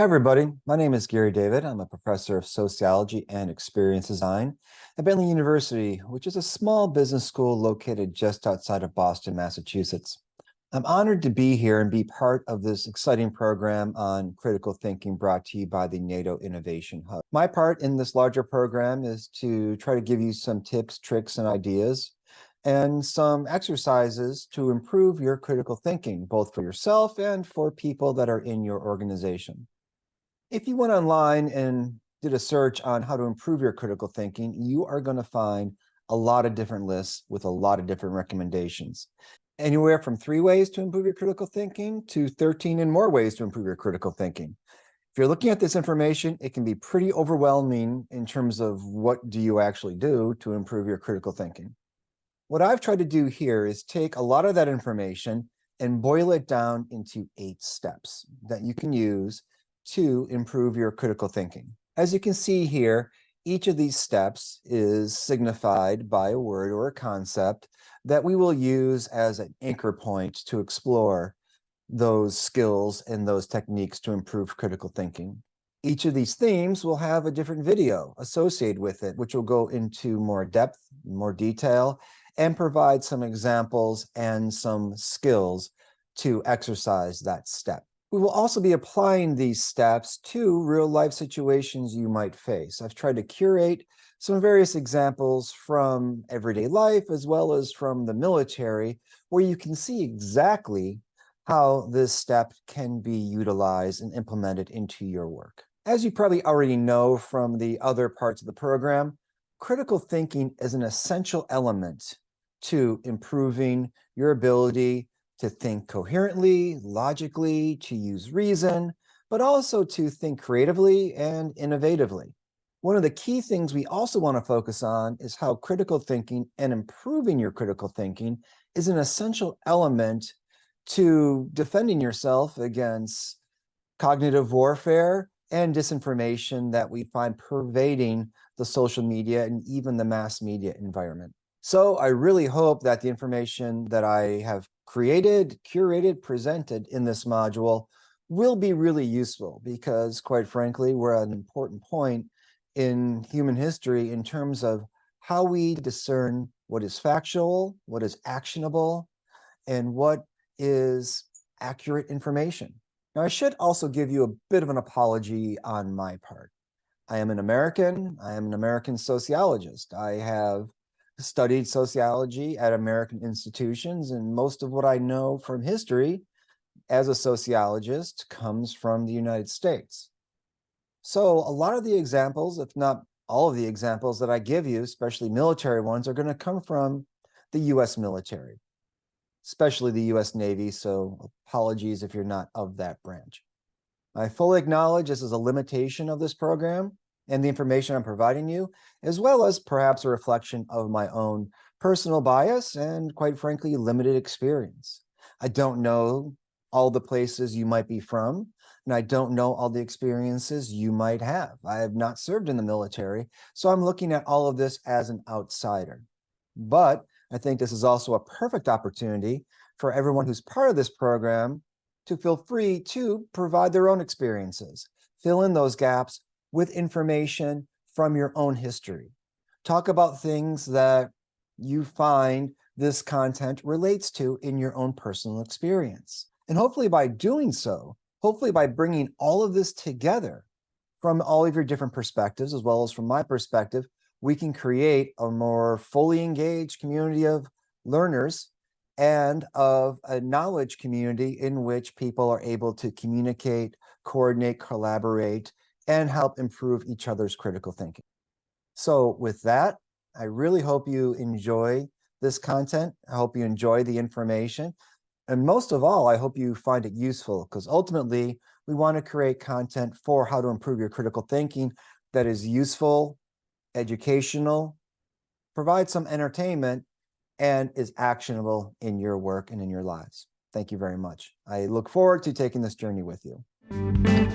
everybody. My name is Gary David. I'm a professor of sociology and experience design at Bentley University, which is a small business school located just outside of Boston, Massachusetts. I'm honored to be here and be part of this exciting program on critical thinking brought to you by the NATO Innovation Hub. My part in this larger program is to try to give you some tips, tricks, and ideas, and some exercises to improve your critical thinking, both for yourself and for people that are in your organization. If you went online and did a search on how to improve your critical thinking, you are going to find a lot of different lists with a lot of different recommendations. Anywhere from 3 ways to improve your critical thinking to 13 and more ways to improve your critical thinking. If you're looking at this information, it can be pretty overwhelming in terms of what do you actually do to improve your critical thinking. What I've tried to do here is take a lot of that information and boil it down into 8 steps that you can use to improve your critical thinking. As you can see here, each of these steps is signified by a word or a concept that we will use as an anchor point to explore those skills and those techniques to improve critical thinking. Each of these themes will have a different video associated with it, which will go into more depth, more detail, and provide some examples and some skills to exercise that step. We will also be applying these steps to real-life situations you might face. I've tried to curate some various examples from everyday life as well as from the military, where you can see exactly how this step can be utilized and implemented into your work. As you probably already know from the other parts of the program, critical thinking is an essential element to improving your ability to think coherently, logically, to use reason, but also to think creatively and innovatively. One of the key things we also want to focus on is how critical thinking and improving your critical thinking is an essential element to defending yourself against cognitive warfare and disinformation that we find pervading the social media and even the mass media environment. So I really hope that the information that I have created, curated, presented in this module will be really useful because, quite frankly, we're at an important point in human history in terms of how we discern what is factual, what is actionable, and what is accurate information. Now, I should also give you a bit of an apology on my part. I am an American sociologist. I have studied sociology at American institutions, and most of what I know from history as a sociologist comes from the United States. So a lot of the examples, if not all of the examples that I give you, especially military ones, are going to come from the US military, especially the US Navy, so apologies if you're not of that branch. I fully acknowledge this is a limitation of this program and the information I'm providing you, as well as perhaps a reflection of my own personal bias and, quite frankly, limited experience. I don't know all the places you might be from, and I don't know all the experiences you might have. I have not served in the military, so I'm looking at all of this as an outsider. But I think this is also a perfect opportunity for everyone who's part of this program to feel free to provide their own experiences, fill in those gaps with information from your own history. Talk about things that you find this content relates to in your own personal experience. And hopefully by doing so, hopefully by bringing all of this together from all of your different perspectives, as well as from my perspective, we can create a more fully engaged community of learners and of a knowledge community in which people are able to communicate, coordinate, collaborate, and help improve each other's critical thinking. So with that, I really hope you enjoy this content. I hope you enjoy the information. And most of all, I hope you find it useful, because ultimately we want to create content for how to improve your critical thinking that is useful, educational, provide some entertainment, and is actionable in your work and in your lives. Thank you very much. I look forward to taking this journey with you.